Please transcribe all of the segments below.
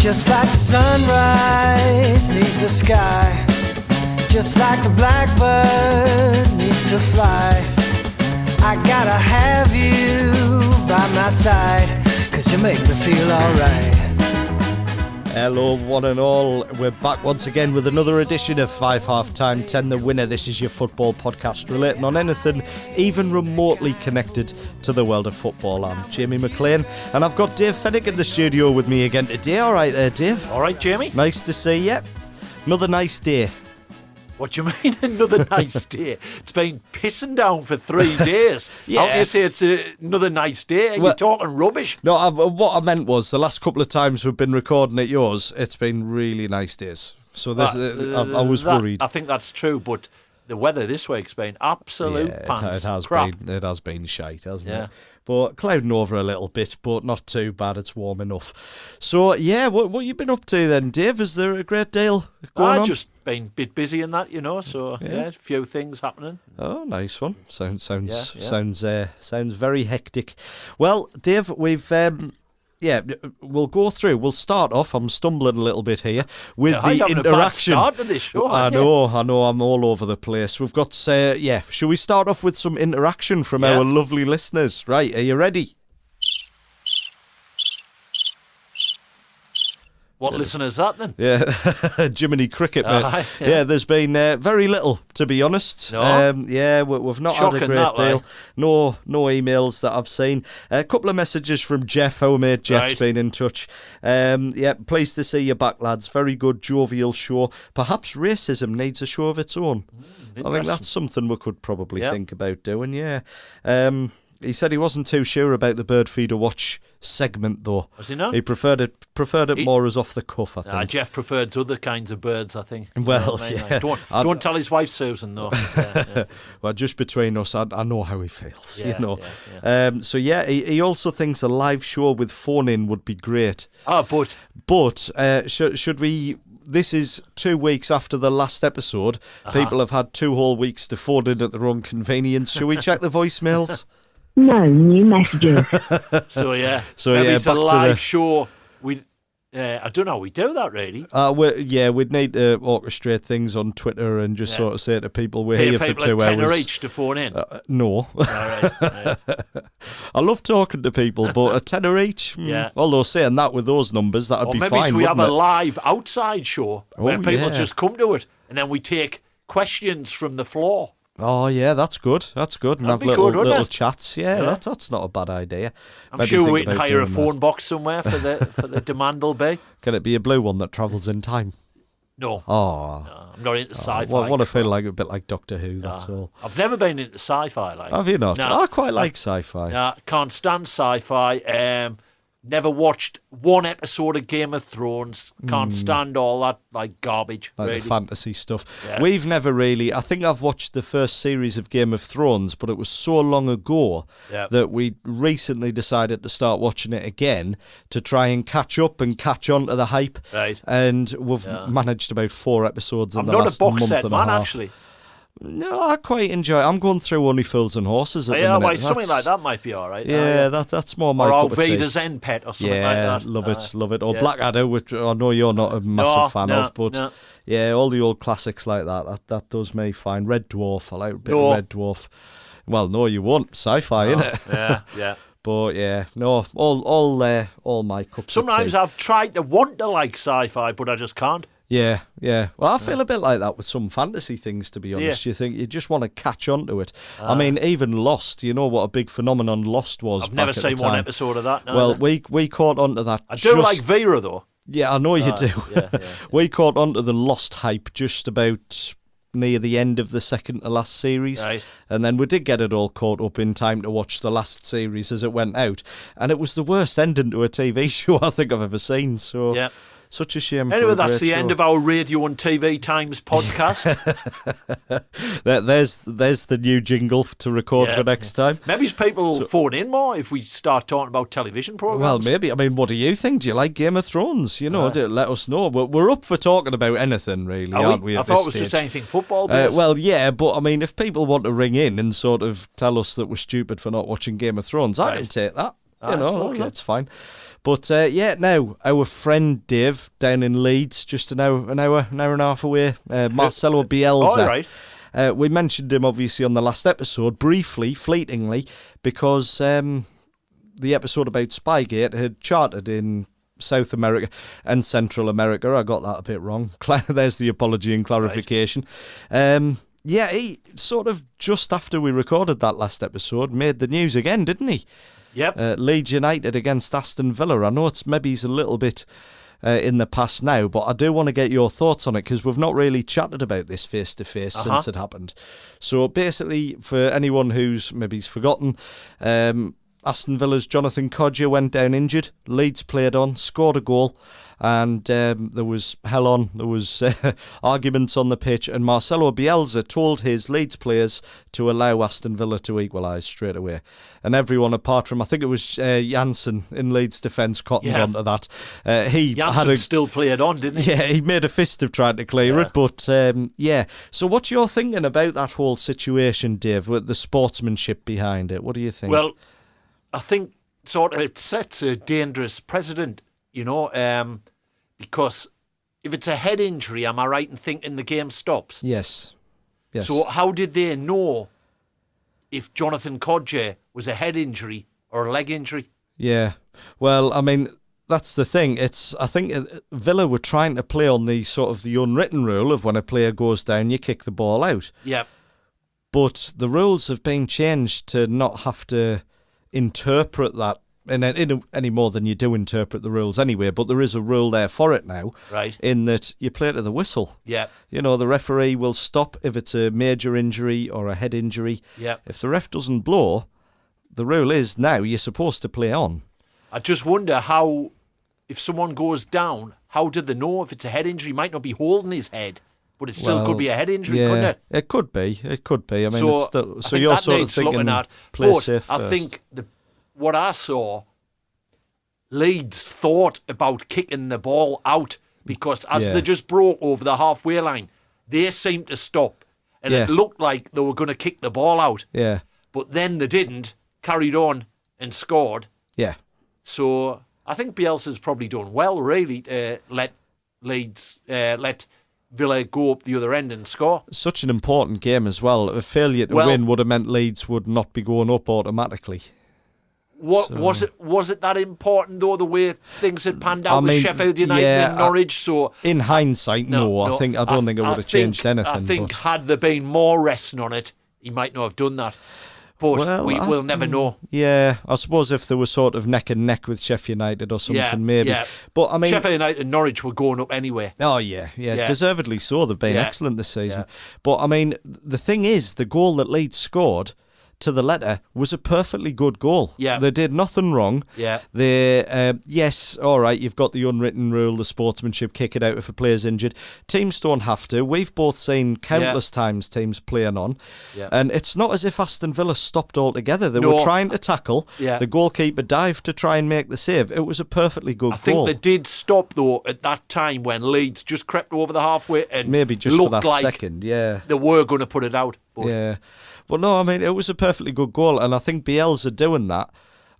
Just like the sunrise needs the sky, just like the blackbird needs to fly, I gotta have you by my side, 'cause you make me feel alright. Hello one and all, we're back once again with another edition of 5 Half-Time 10 The Winner. This is your football podcast relating on anything even remotely connected to the world of football. I'm Jamie McLean and I've got Dave Fennick in the studio with me again today. Alright there, Dave? Alright, Jamie. Nice to see you. Another nice day. What do you mean, another nice day? It's been pissing down for 3 days. Yeah. How do you say it's another nice day? Are you talking rubbish? No, what I meant was the last couple of times we've been recording at yours, it's been really nice days. So I was worried. I think that's true, but the weather this week's been absolute pants. It has been shite, hasn't it? But clouding over a little bit, but not too bad. It's warm enough. So, yeah, what you been up to then, Dave? Is there a great deal going on? I've just been a bit busy in that, so a few things happening. Oh, nice one. Sounds very hectic. Well, Dave, we've we'll go through. We'll start off. I'm stumbling a little bit here with the interaction. A bad start to this show, I know. I'm all over the place. We've got shall we start off with some interaction from our lovely listeners? Right, are you ready? What listener is that then? Yeah, Jiminy Cricket, mate. Yeah, there's been very little, to be honest. No? We've not Shocking, had a great deal. No emails that I've seen. A couple of messages from Jeff, our mate Jeff's been in touch. Pleased to see you back, lads. Very good, jovial show. Perhaps racism needs a show of its own. I think that's something we could probably think about doing, he said he wasn't too sure about the Bird Feeder Watch segment, though. Was he not? He preferred it more as off the cuff, I think. Jeff preferred other kinds of birds, I think. Well, Don't tell his wife Susan, though. Well, just between us, I know how he feels, He also thinks a live show with phone-in would be great. But should we... This is 2 weeks after the last episode. People have had 2 whole weeks to phone in at their own convenience. Shall we check the voicemails? No new messages. Maybe it's a live show. I don't know how we do that, really. We'd need to orchestrate things on Twitter and just sort of say to people, we're here for 2 hours. $10 each to phone in? No. Right. I love talking to people, but $10 each? Although saying that with those numbers, that'd be fine, maybe we have a live outside show where people just come to it and then we take questions from the floor. Oh, yeah, that's good. And have little chats. That's not a bad idea. I'm sure we can hire a phone box somewhere for the demand will be. Can it be a blue one that travels in time? No. Oh. No, I'm not into sci-fi. I want to feel like a bit like Doctor Who, that's all. I've never been into sci-fi. Have you not? No, I quite like sci-fi. No, can't stand sci-fi. Never watched one episode of Game of Thrones. Can't stand all that garbage. Like really. The fantasy stuff. Yeah. We've never really... I think I've watched the first series of Game of Thrones, but it was so long ago that we recently decided to start watching it again to try and catch up and catch on to the hype. Right. And we've managed about 4 episodes in the last I'm not a box month set and a man, half. actually. No, I quite enjoy it. I'm going through Only Fools and Horses at the minute. Something like that might be all right. Yeah, that's more my cup of tea. Or Vader's End Pet or something like that. Love it. Or Blackadder, which I know you're not a massive fan of, but all the old classics like that does me fine. Red Dwarf, I like a bit of Red Dwarf. Well, no, you won't. Sci-fi, innit? Yeah. But all my cups of tea. Sometimes I've tried to want to like sci-fi, but I just can't. Yeah. Well, I feel a bit like that with some fantasy things, to be honest. You think you just want to catch on to it. I mean, even Lost, you know what a big phenomenon Lost was. I've never seen one episode of that. Well, we caught on to that. I do like Vera, though. Yeah, I know you do. Yeah. We caught on to the Lost hype just about near the end of the second to last series. Right. And then we did get it all caught up in time to watch the last series as it went out. And it was the worst ending to a TV show I think I've ever seen. So... Yeah. Such a shame. Anyway, that's the end of our Radio and TV Times podcast. There's the new jingle to record for next time. Maybe people will phone in more if we start talking about television programmes. Well, maybe. I mean, what do you think? Do you like Game of Thrones? Let us know. We're up for talking about anything, really, aren't we? I thought it was just anything football based. Well, yeah, but I mean, if people want to ring in and sort of tell us that we're stupid for not watching Game of Thrones, I can take that. Okay. That's fine. But now our friend Dave down in Leeds, just an hour and a half away, Marcelo Bielsa. All right. We mentioned him obviously on the last episode, briefly, fleetingly, because the episode about Spygate had charted in South America and Central America. I got that a bit wrong. There's the apology and clarification. Right. He sort of, just after we recorded that last episode, made the news again, didn't he? Yep. Leeds United against Aston Villa. I know he's a little bit in the past now, but I do want to get your thoughts on it because we've not really chatted about this face-to-face since it happened. So basically, for anyone who's forgotten, Aston Villa's Jonathan Kodjia went down injured. Leeds played on, scored a goal, and there was hell on. There was arguments on the pitch, and Marcelo Bielsa told his Leeds players to allow Aston Villa to equalise straight away. And everyone, apart from, I think it was Janssen in Leeds' defence, cottoned onto that. Janssen still played on, didn't he? Yeah, he made a fist of trying to clear it, but So what's your thinking about that whole situation, Dave, with the sportsmanship behind it? What do you think? Well, I think sort of it sets a dangerous precedent, because if it's a head injury, am I right in thinking the game stops? Yes. So how did they know if Jonathan Kodjia was a head injury or a leg injury? Yeah. Well, I mean, that's the thing. I think Villa were trying to play on the sort of the unwritten rule of when a player goes down, you kick the ball out. Yeah. But the rules have been changed to not have to interpret that any more than you do interpret the rules anyway, but there is a rule there for it now, right? In that you play to the whistle. Yeah. The referee will stop if it's a major injury or a head injury. Yeah. If the ref doesn't blow, the rule is now you're supposed to play on. I just wonder how, if someone goes down, how did they know if it's a head injury? He might not be holding his head, but it still could be a head injury, couldn't it? It could be. I mean, so it's still, I think you're that sort of needs thinking looking at. play but safe I first. think what I saw, Leeds thought about kicking the ball out because as they just broke over the halfway line, they seemed to stop. And it looked like they were going to kick the ball out. Yeah. But then they didn't, carried on and scored. Yeah. So I think Bielsa's probably done well, really, to let Villa go up the other end and score. Such an important game as well. A failure to win would have meant Leeds would not be going up automatically. Was it that important though, the way things had panned out with Sheffield United and Norwich? So in hindsight, I don't think it would have changed anything. I think had there been more resting on it, he might not have done that. But we'll never know. Yeah, I suppose if they were sort of neck and neck with Sheffield United or something, maybe. Yeah. But I mean, Sheffield United and Norwich were going up anyway. Oh yeah, deservedly so. They've been excellent this season. But I mean, the thing is, the goal that Leeds scored, to the letter, was a perfectly good goal. Yeah. They did nothing wrong. Yeah. They, yes, all right, you've got the unwritten rule, the sportsmanship, kick it out if a player's injured. Teams don't have to. We've both seen countless times teams playing on. Yeah. And it's not as if Aston Villa stopped altogether. They were trying to tackle. Yeah. The goalkeeper dived to try and make the save. It was a perfectly good goal. I think they did stop, though, at that time when Leeds just crept over the halfway and maybe just looked for that like second, they were going to put it out. But yeah. But no, I mean, it was a perfectly good goal, and I think Bielsa doing that,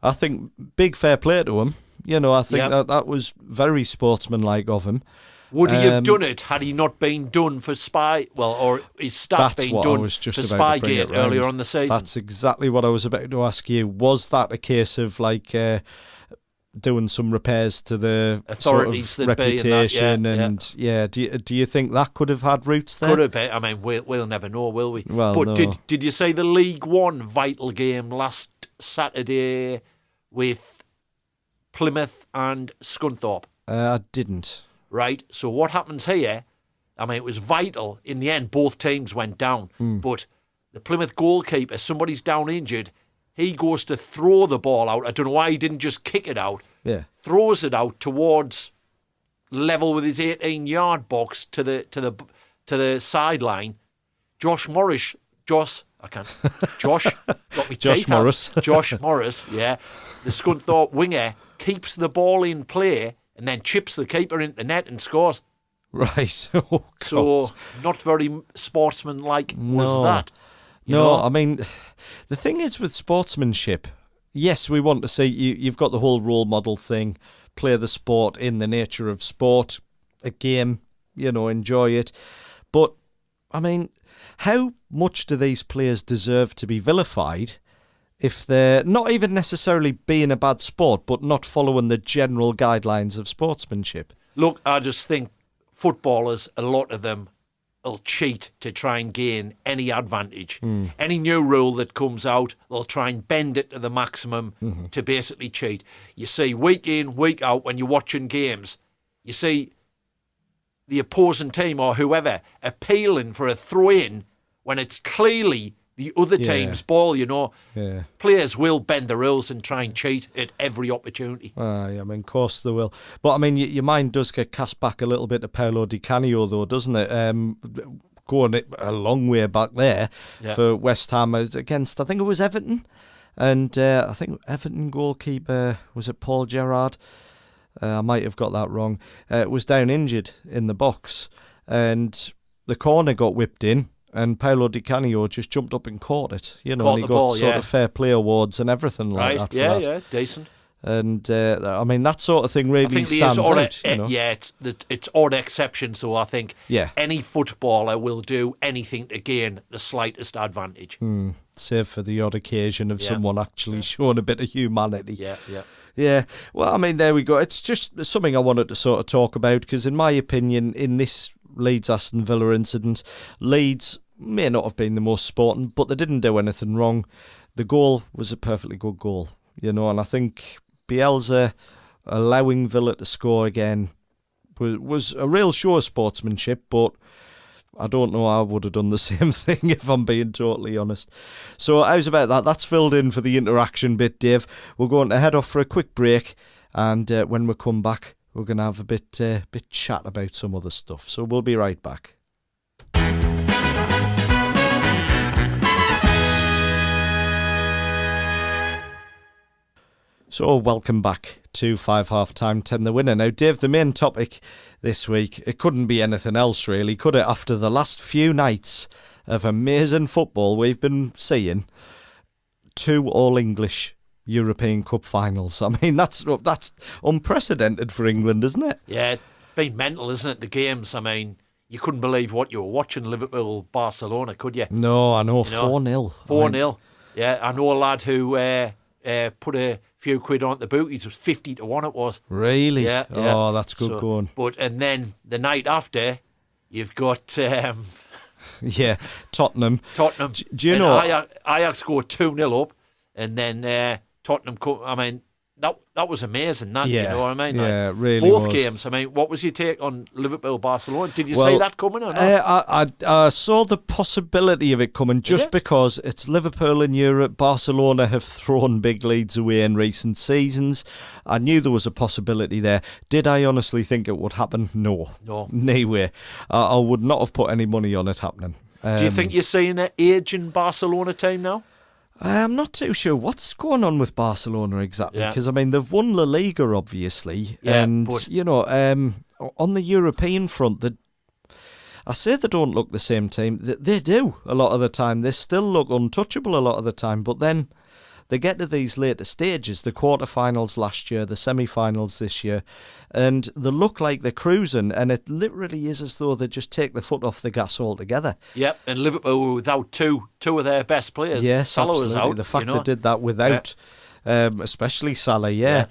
I think big fair play to him. I think that was very sportsmanlike of him. Would he have done it had he not been done for or his staff been done for Spygate earlier on the season? That's exactly what I was about to ask you. Was that a case of doing some repairs to the authorities sort of reputation do you think that could have had roots there? Could have been. I mean, we'll never know, will we? Well, but no. Did you say the League One vital game last Saturday with Plymouth and Scunthorpe? I didn't. Right. So what happens here? I mean, it was vital. In the end, both teams went down. But the Plymouth goalkeeper, somebody's down injured. He goes to throw the ball out. I don't know why he didn't just kick it out. Yeah. Throws it out towards level with his 18-yard box to the sideline. Josh Morris, got me Josh Morris. Josh Morris, yeah. The Scunthorpe winger keeps the ball in play and then chips the keeper into the net and scores. Right. Oh, God. So not very sportsmanlike was that. No, I mean, the thing is with sportsmanship, yes, we want to see you've got the whole role model thing, play the sport in the nature of sport, a game, enjoy it. But, I mean, how much do these players deserve to be vilified if they're not even necessarily being a bad sport, but not following the general guidelines of sportsmanship? Look, I just think footballers, a lot of them, will cheat to try and gain any advantage. Any new rule that comes out, they'll try and bend it to the maximum to basically cheat. You see, week in, week out, when you're watching games, you see the opposing team or whoever appealing for a throw-in when it's clearly the other team's ball, Yeah. Players will bend the rules and try and cheat at every opportunity. Yeah, I mean, of course they will. But, I mean, your mind does get cast back a little bit to Paolo Di Canio, though, doesn't it? Going a long way back there for West Ham against, I think it was Everton. And I think Everton goalkeeper, was it Paul Gerrard? I might have got that wrong. Was down injured in the box. And the corner got whipped in. And Paolo Di Canio just jumped up and caught it, and he got ball, sort of fair play awards and everything like that. Yeah, decent. And I mean, that sort of thing really stands out. Yeah, it's odd exception. So I think any footballer will do anything to gain the slightest advantage. Save for the odd occasion of someone actually showing a bit of humanity. Yeah. Well, I mean, there we go. It's just something I wanted to sort of talk about because, in my opinion, in this Leeds-Aston Villa incident, Leeds may not have been the most sporting, but they didn't do anything wrong. The goal was a perfectly good goal, and I think Bielsa allowing Villa to score again was a real show of sportsmanship, but I don't know I would have done the same thing if I'm being totally honest. So how's about that? That's filled in for the interaction bit, Dave. We're going to head off for a quick break, and when we come back, we're going to have a bit chat about some other stuff. So we'll be right back. So welcome back to 5 half-time 10 the winner. Now, Dave, the main topic this week, it couldn't be anything else really, could it? After the last few nights of amazing football we've been seeing, 2 All-English European Cup finals. I mean, that's unprecedented for England, isn't it? Yeah, it's been mental, isn't it, the games? I mean, you couldn't believe what you were watching, Liverpool-Barcelona, could you? No, I know, 4-0. 4-0. Yeah, I know a lad who put a few quid on the bookies. It was 50 to 1 it was. Really? Yeah. Oh, that's good going. And then the night after, you've got... Tottenham. Do you know... Ajax scored 2-0 up, and then Tottenham... That was amazing, you know what I mean? Yeah, really both was. Games, what was your take on Liverpool-Barcelona? Did you see that coming or not? I saw the possibility of it coming just because it's Liverpool in Europe. Barcelona have thrown big leads away in recent seasons. I knew there was a possibility there. Did I honestly think it would happen? No. No way. I would not have put any money on it happening. Do you think you're seeing an aging Barcelona team now? I'm not too sure what's going on with Barcelona exactly, because they've won La Liga obviously, on the European front, I say they don't look the same team. They do a lot of the time. They still look untouchable a lot of the time, but then they get to these later stages, the quarterfinals last year, the semi-finals this year, and they look like they're cruising, and it literally is as though they just take the foot off the gas altogether. Yep, and Liverpool were without two of their best players. Yes, Salah absolutely. was out, the fact they did that without, especially Salah,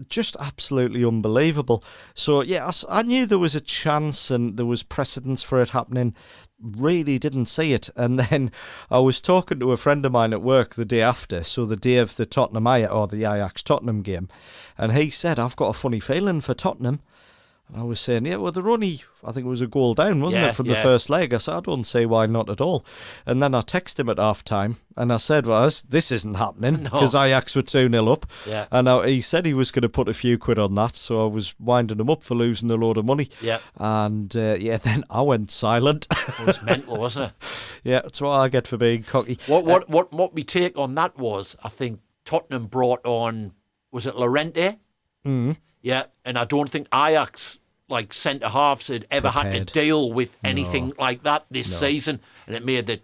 just absolutely unbelievable. So, I knew there was a chance and there was precedence for it happening. Really didn't see it. And then I was talking to a friend of mine at work the day after, so the day of the the Ajax-Tottenham game, and he said, I've got a funny feeling for Tottenham. And I was saying, they're only, I think it was a goal down, wasn't it, from the first leg? I said, I don't see why not at all. And then I texted him at half-time, and I said, well, this isn't happening, because Ajax were 2-0 up. Yeah. And he said he was going to put a few quid on that, so I was winding him up for losing a load of money. Yeah. And, then I went silent. It was mental, wasn't it? Yeah, that's what I get for being cocky. What we take on that was, I think Tottenham brought on, was it Llorente? Mm-hmm. Yeah, and I don't think Ajax like centre halves had ever had Prepared. to deal with anything like that this season, and it made the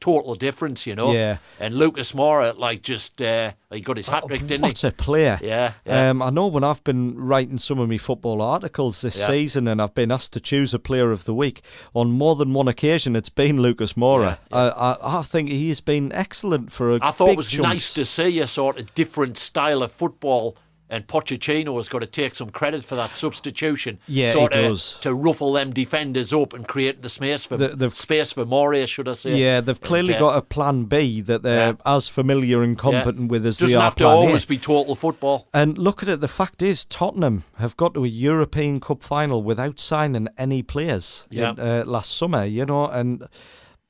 total difference, you know. Yeah. And Lucas Moura, like, just he got his hat trick, didn't he? What a player. Yeah. I know when I've been writing some of my football articles this season and I've been asked to choose a player of the week, on more than one occasion it's been Lucas Moura. I think he's been excellent for a I thought big it was chunks. nice to see a sort of different style of football, and Pochettino has got to take some credit for that substitution. Yeah, sort he of does. to ruffle them defenders up and create the space for They've- Moria, should I say? Yeah, they've clearly got a plan B that they're as familiar and competent with as they Doesn't are have to plan A. always be total football. And look at it, the fact is Tottenham have got to a European Cup final without signing any players last summer, you know, and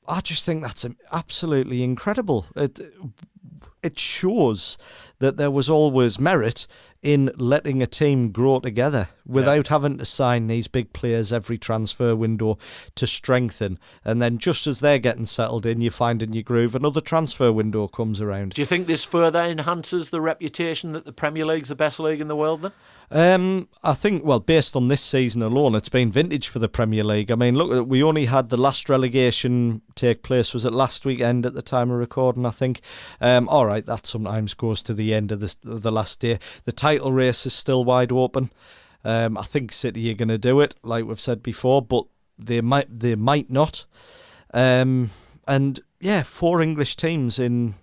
I just think that's absolutely incredible. It shows that there was always merit in letting a team grow together without having to sign these big players every transfer window to strengthen. And then just as they're getting settled in, you find in your groove, another transfer window comes around. Do you think this further enhances the reputation that the Premier League's the best league in the world then? I think, well, based on this season alone, it's been vintage for the Premier League. I mean, look, we only had the last relegation take place, was it last weekend at the time of recording, I think. All right, that sometimes goes to the end of the last day. The title race is still wide open. I think City are going to do it, like we've said before, but they might not. And yeah, 4 English teams in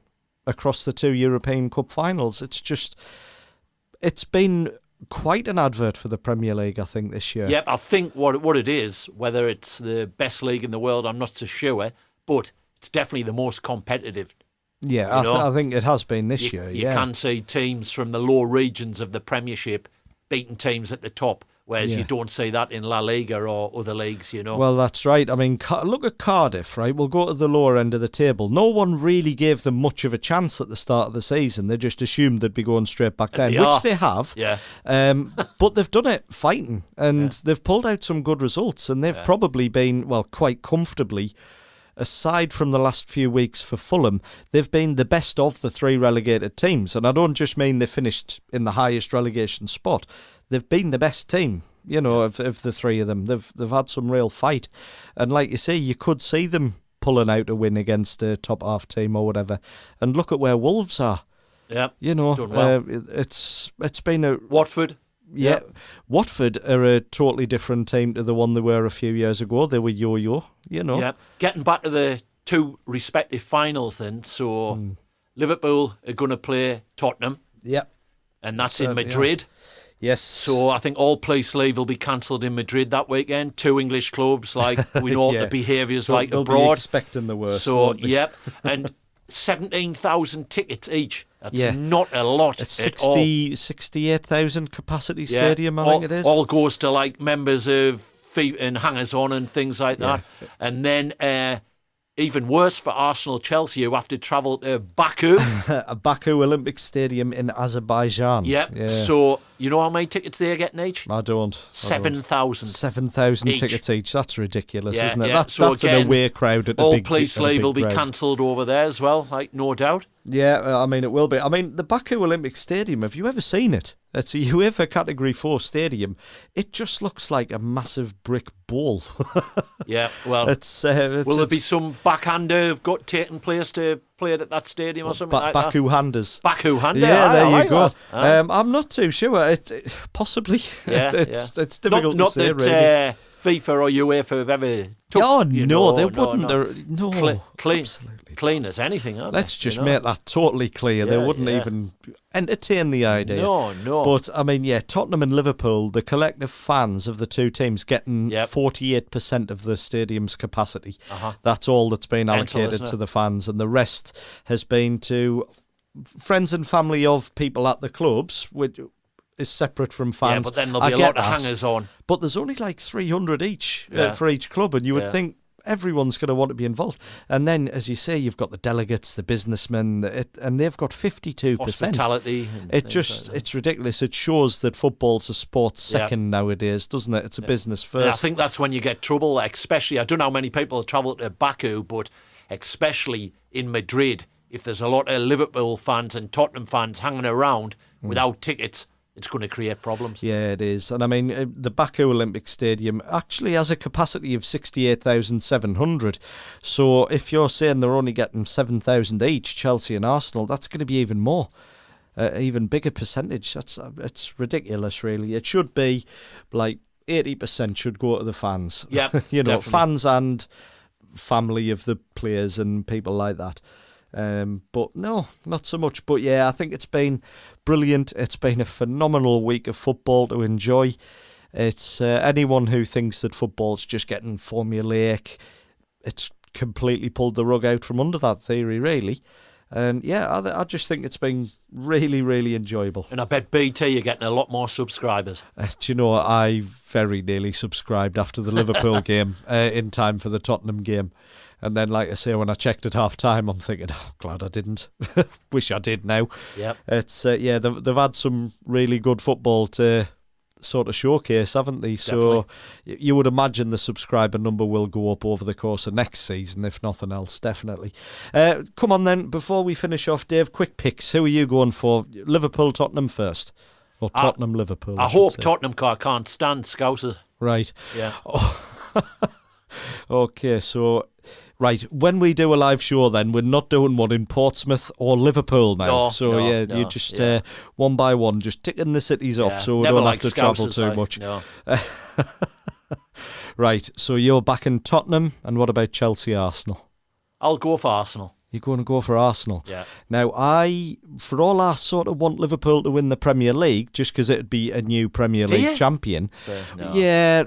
across the 2 European Cup finals. It's been quite an advert for the Premier League, I think, this year. Yep, I think what it is, whether it's the best league in the world, I'm not so sure, but it's definitely the most competitive. Yeah, I think it has been this year. You can see teams from the lower regions of the Premiership beating teams at the top, whereas you don't see that in La Liga or other leagues, you know. Well, that's right. I mean, look at Cardiff, right? We'll go to the lower end of the table. No one really gave them much of a chance at the start of the season. They just assumed they'd be going straight back down, which they have. Yeah. But they've done it fighting, and they've pulled out some good results, and they've probably been, well, quite comfortably, aside from the last few weeks for Fulham, they've been the best of the 3 relegated teams. And I don't just mean they finished in the highest relegation spot. They've been the best team, you know, of the 3 of them. They've had some real fight. And like you say, you could see them pulling out a win against a top half team or whatever. And look at where Wolves are. Yeah. You know, Done well. it's been a... Watford. Yeah. Watford are a totally different team to the one they were a few years ago. They were yo-yo, you know. Yeah. Getting back to the 2 respective finals then. So Liverpool are going to play Tottenham. Yeah. And that's in Madrid. Yes. So I think all police leave will be cancelled in Madrid that weekend. 2 English clubs, like we know what the behaviour's like they'll abroad. Be expecting the worst. So, won't they? yep. And 17,000 tickets each. That's not a lot It's at all. 68,000 capacity stadium, I think it is. All goes to like members of FIFA and hangers-on and things like that. And then even worse for Arsenal, Chelsea, who have to travel to Baku. A Baku Olympic Stadium in Azerbaijan. Yep. Yeah. So you know how many tickets they're getting each? I don't. 7,000. 7,000 each. tickets each. That's ridiculous, Yeah, isn't it? yeah. So that's again, an away crowd at a all big police at a leave big will be crowd. cancelled over there as well, like no doubt. Yeah, I mean, it will be. I mean, the Baku Olympic Stadium, have you ever seen it? It's a UEFA Category 4 stadium. It just looks like a massive brick ball. Yeah, well, will there be some backhander who've got taken place to play at that stadium or something like Baku that? handers. Baku hander? Yeah, there I you go. like that. I'm not too sure. Possibly. It's difficult not to say, that, really. FIFA or UEFA have ever took, Oh, you no, know, they wouldn't. no. No, Clean absolutely. as anything, aren't Let's they? just You know? make that totally clear. They Yeah, wouldn't yeah. even entertain the idea. No. But, I mean, yeah, Tottenham and Liverpool, the collective fans of the 2 teams getting 48% of the stadium's capacity. That's all that's been allocated isn't it? to the fans, and the rest has been to friends and family of people at the clubs, which is separate from fans. Yeah, but then there'll be I a get lot of that. hangers on. But there's only like 300 each Yeah. for each club, and you would Yeah. think everyone's going to want to be involved. And then, as you say, you've got the delegates, the businessmen, and they've got 52%. Hospitality. and things like that. It's ridiculous. It shows that football's a sports second nowadays, doesn't it? It's a business first. And I think that's when you get trouble, especially, I don't know how many people travel to Baku, but especially in Madrid, if there's a lot of Liverpool fans and Tottenham fans hanging around without tickets, it's going to create problems. Yeah, it is. And I mean, the Baku Olympic Stadium actually has a capacity of 68,700. So if you're saying they're only getting 7,000 each, Chelsea and Arsenal, that's going to be even more. Even bigger percentage. It's ridiculous, really. It should be like 80% should go to the fans. Yeah, definitely. Fans and family of the players and people like that. But no, not so much. But yeah, I think it's been brilliant. It's been a phenomenal week of football to enjoy. It's anyone who thinks that football's just getting formulaic, it's completely pulled the rug out from under that theory, really. And yeah, I just think it's been really, really enjoyable. And I bet BT you're getting a lot more subscribers. Do you know, I very nearly subscribed after the Liverpool game in time for the Tottenham game. And then, like I say, when I checked at half-time, I'm thinking, oh, glad I didn't. Wish I did now. Yep. It's they've had some really good football to sort of showcase, haven't they? Definitely. So you would imagine the subscriber number will go up over the course of next season, if nothing else, definitely. Come on then, before we finish off, Dave, quick picks. Who are you going for? Liverpool, Tottenham first? Or Tottenham, Liverpool? I hope Tottenham, because I can't stand Scousers. Right. Yeah. Okay, so... Right, when we do a live show then, we're not doing one in Portsmouth or Liverpool now. You just one by one, just ticking the cities off so we don't have to travel too much. No. Right, so you're back in Tottenham, and what about Chelsea, Arsenal? I'll go for Arsenal. You're going to go for Arsenal? Yeah. Now, for all I sort of want Liverpool to win the Premier League, just because it'd be a new Premier League champion. Yeah.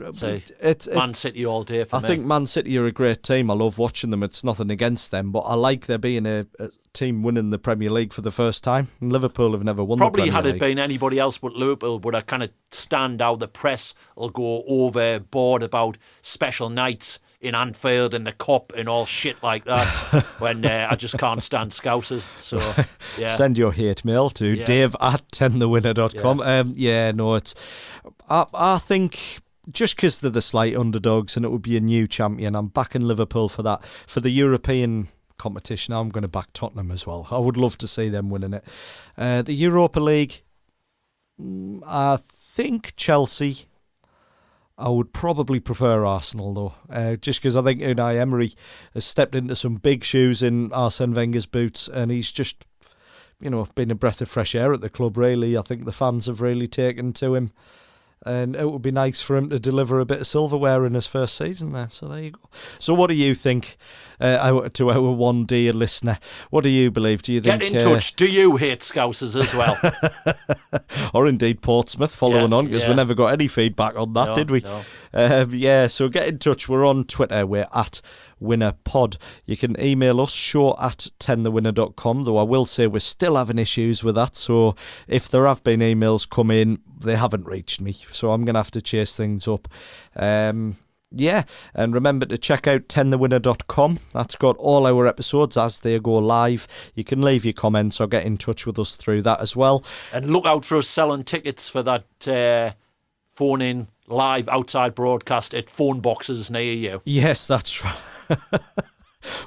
Man City all day for me. I think Man City are a great team. I love watching them. It's nothing against them, but I like there being a team winning the Premier League for the first time. And Liverpool have never won the Premier League. Probably had it been anybody else but Liverpool would have kind of stand out. The press will go overboard about special nights in Anfield and the cup and all shit like that when I just can't stand Scousers. So, yeah. Send your hate mail to dave@10thewinner.com. I think just because they're the slight underdogs and it would be a new champion, I'm backing Liverpool for that. For the European competition, I'm going to back Tottenham as well. I would love to see them winning it. The Europa League, I think Chelsea. I would probably prefer Arsenal, though, just because I think Unai Emery has stepped into some big shoes in Arsene Wenger's boots, and he's just, been a breath of fresh air at the club, really. I think the fans have really taken to him, and it would be nice for him to deliver a bit of silverware in his first season there. So there you go. So what do you think, to our one dear listener? What do you believe? Do you think? Get in touch. Do you hate Scousers as well? Or indeed Portsmouth, following on, because we never got any feedback on that, did we? No. So get in touch. We're on Twitter. We're at WinnerPod. You can email us, show@10thewinner.com, though I will say we're still having issues with that. So if there have been emails come in, they haven't reached me. So I'm going to have to chase things up. And remember to check out 10thewinner.com. That's got all our episodes as they go live. You can leave your comments or get in touch with us through that as well. And look out for us selling tickets for that phone-in live outside broadcast at phone boxes near you. Yes, that's right.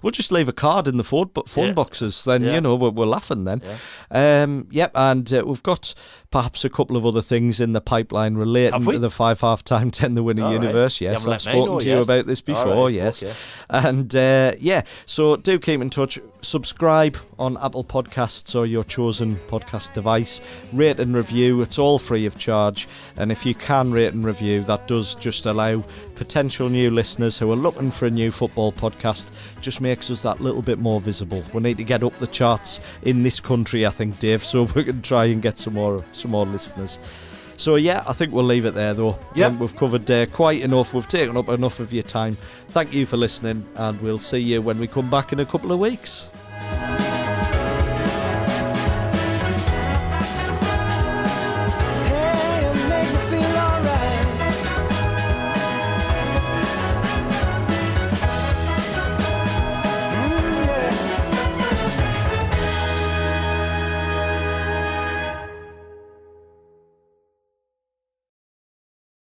We'll just leave a card in the phone boxes, then, we're laughing then. Yeah. And we've got perhaps a couple of other things in the pipeline relating to the 5 half-time 10 the Winner universe. Yes, I've spoken to you about this before, yes. Okay. And so do keep in touch. Subscribe on Apple Podcasts or your chosen podcast device. Rate and review. It's all free of charge. And if you can rate and review, that does just allow potential new listeners who are looking for a new football podcast, just makes us that little bit more visible. We need to get up the charts in this country, I think, Dave, so we can try and get some more listeners. So yeah, I think we'll leave it there, though. Yep. We've covered quite enough. We've taken up enough of your time. Thank you for listening, and we'll see you when we come back in a couple of weeks.